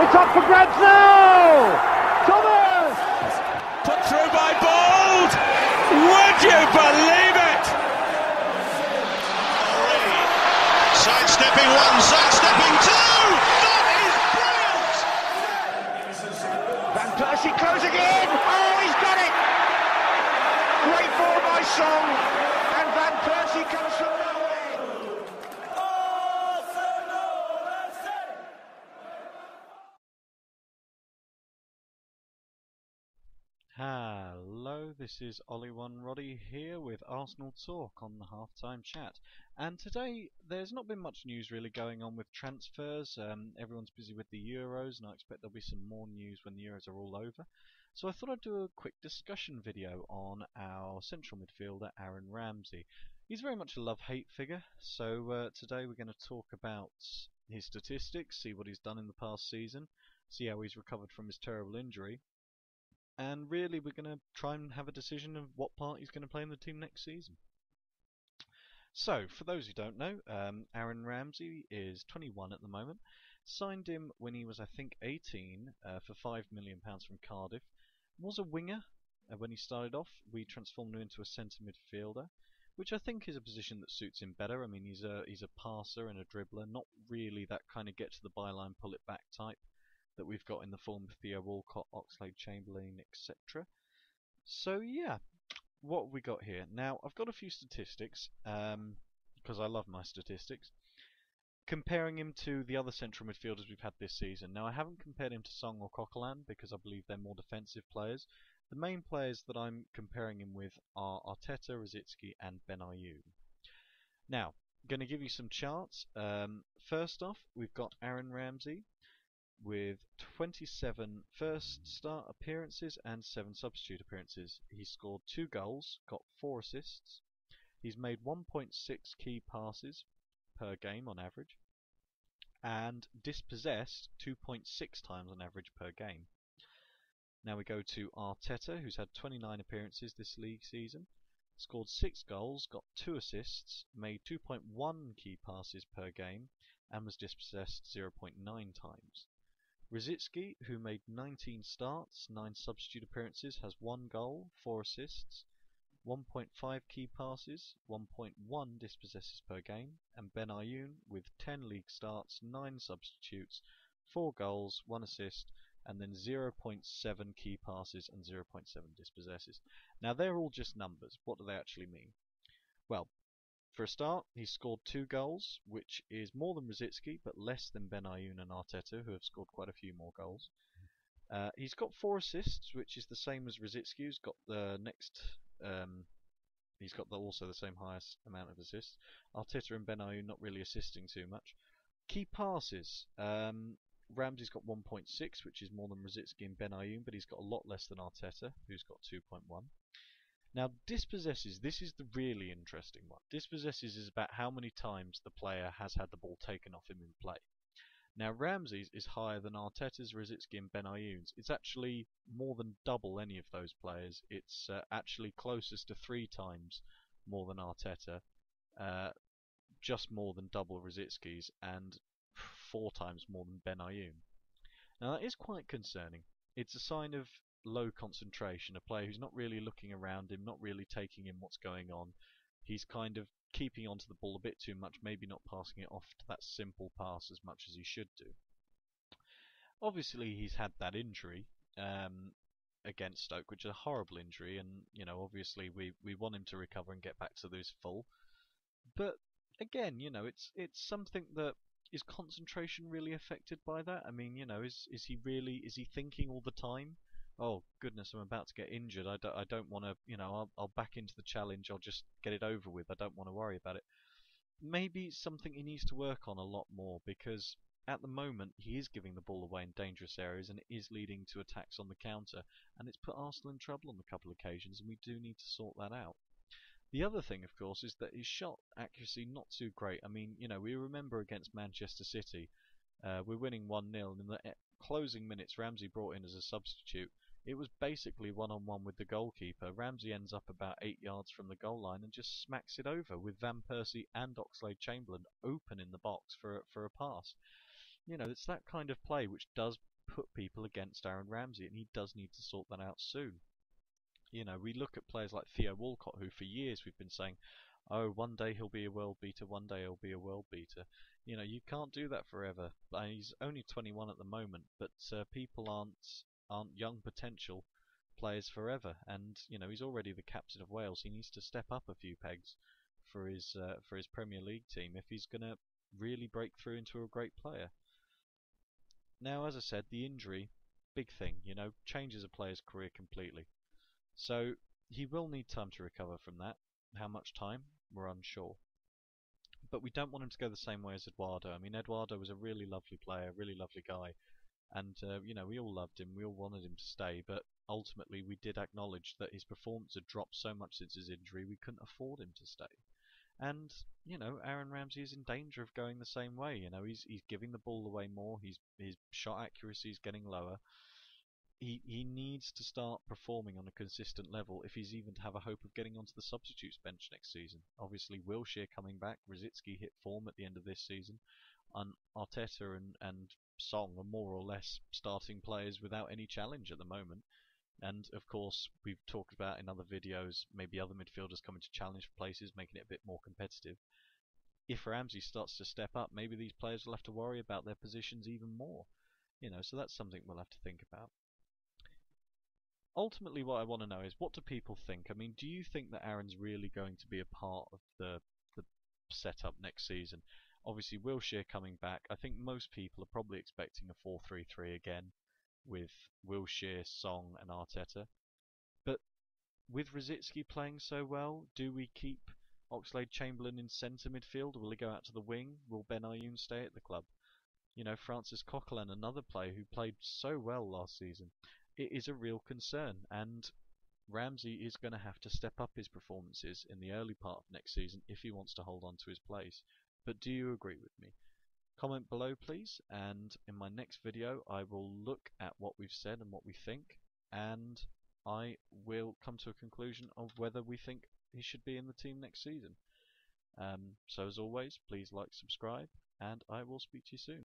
It's up for grabs now! Thomas! Put through by Bold! Would you believe it? Sidestepping one, sidestepping two! That is brilliant! Van Persie closing in! Oh, he's got it! Great ball by Song, and Van Persie comes from nowhere. Hello, this is Ollie1Roddy here with Arsenal Talk on the Halftime Chat. And today there's not been much news really going on with transfers. Everyone's busy with the Euros, and I expect there'll be some more news when the Euros are all over. So I thought I'd do a quick discussion video on our central midfielder, Aaron Ramsey. He's very much a love-hate figure, so today we're going to talk about his statistics, see what he's done in the past season, see how he's recovered from his terrible injury. And really, we're going to try and have a decision of what part he's going to play in the team next season. So, for those who don't know, Aaron Ramsey is 21 at the moment. Signed him when he was, I think, 18 for £5 million from Cardiff. Was a winger when he started off. We transformed him into a centre midfielder, which I think is a position that suits him better. I mean, he's a passer and a dribbler, not really that kind of get to the byline, pull it back type that we've got in the form of Theo Walcott, Oxlade-Chamberlain, etc. So yeah, what have we got here? Now, I've got a few statistics, because I love my statistics, comparing him to the other central midfielders we've had this season. Now, I haven't compared him to Song or Coquelin because I believe they're more defensive players. The main players that I'm comparing him with are Arteta, Rosicky and Benayoun. Now, I'm going to give you some charts. First off, we've got Aaron Ramsey with 27 first start appearances and 7 substitute appearances. He scored 2 goals, got 4 assists. He's made 1.6 key passes per game on average, and dispossessed 2.6 times on average per game. Now we go to Arteta, who's had 29 appearances this league season, scored 6 goals, got 2 assists, made 2.1 key passes per game, and was dispossessed 0.9 times. Rosicky, who made 19 starts, 9 substitute appearances, has 1 goal, 4 assists, 1.5 key passes, 1.1 dispossesses per game, and Benayoun with 10 league starts, 9 substitutes, 4 goals, 1 assist, and then 0.7 key passes and 0.7 dispossesses. Now they're all just numbers. What do they actually mean? Well, for a start, he's scored 2 goals, which is more than Rosicky, but less than Benayoun and Arteta, who have scored quite a few more goals. He's got 4 assists, which is the same as Rosicky, who's got the next. He's got also the same highest amount of assists. Arteta and Benayoun not really assisting too much. Key passes. Ramsey's got 1.6, which is more than Rosicky and Benayoun, but he's got a lot less than Arteta, who's got 2.1. Now, dispossesses, this is the really interesting one. Dispossesses is about how many times the player has had the ball taken off him in play. Now, Ramsey's is higher than Arteta's, Rosicky and Benayoun's. It's actually more than double any of those players. It's actually closest to 3 times more than Arteta, just more than double Rosicky's, and 4 times more than Benayoun. Now, that is quite concerning. It's a sign of low concentration, a player who's not really looking around him, not really taking in what's going on. He's kind of keeping onto the ball a bit too much, maybe not passing it off to that simple pass as much as he should do. Obviously, he's had that injury against Stoke, which is a horrible injury, and obviously we want him to recover and get back to those full. But again, it's something that is concentration really affected by that? I mean, is he thinking all the time? Oh goodness, I'm about to get injured. I don't want to, I'll back into the challenge. I'll just get it over with. I don't want to worry about it. Maybe it's something he needs to work on a lot more, because at the moment he is giving the ball away in dangerous areas, and it is leading to attacks on the counter, and it's put Arsenal in trouble on a couple of occasions, and we do need to sort that out. The other thing, of course, is that his shot accuracy not too great. I mean, we remember against Manchester City, we're winning 1-0, and in the closing minutes Ramsey brought in as a substitute. It was basically one-on-one with the goalkeeper. Ramsey ends up about 8 yards from the goal line and just smacks it over, with Van Persie and Oxlade-Chamberlain open in the box for a pass. It's that kind of play which does put people against Aaron Ramsey, and he does need to sort that out soon. You know, we look at players like Theo Walcott, who for years we've been saying, oh, one day he'll be a world beater, one day he'll be a world beater. You know, you can't do that forever. He's only 21 at the moment, but people aren't young potential players forever. And you know, he's already the captain of Wales. He needs to step up a few pegs for his Premier League team if he's going to really break through into a great player. Now, as I said, the injury, big thing. You know, changes a player's career completely. So he will need time to recover from that. How much time? We're unsure. But we don't want him to go the same way as Eduardo. I mean, Eduardo was a really lovely player, really lovely guy, and you know, we all loved him, we all wanted him to stay, but ultimately we did acknowledge that his performance had dropped so much since his injury, we couldn't afford him to stay. And you know, Aaron Ramsey is in danger of going the same way. You know, he's giving the ball away more, his shot accuracy is getting lower. He needs to start performing on a consistent level if he's even to have a hope of getting onto the substitutes bench next season. Obviously, Wilshere coming back, Rosicky hit form at the end of this season, and Arteta and Song are more or less starting players without any challenge at the moment. And of course, we've talked about in other videos, maybe other midfielders coming to challenge for places, making it a bit more competitive. If Ramsey starts to step up, maybe these players will have to worry about their positions even more. You know, so that's something we'll have to think about. Ultimately, what I want to know is, what do people think? I mean, do you think that Aaron's really going to be a part of the setup next season? Obviously, Wilshere coming back. I think most people are probably expecting a 4-3-3 again with Wilshere, Song, and Arteta. But with Rosicky playing so well, do we keep Oxlade-Chamberlain in centre midfield, or will he go out to the wing? Will Ben Ayoun stay at the club? You know, Francis Coquelin, another player who played so well last season. It is a real concern, and Ramsey is going to have to step up his performances in the early part of next season if he wants to hold on to his place. But do you agree with me? Comment below, please, and in my next video I will look at what we've said and what we think, and I will come to a conclusion of whether we think he should be in the team next season. So as always, please like, subscribe, and I will speak to you soon.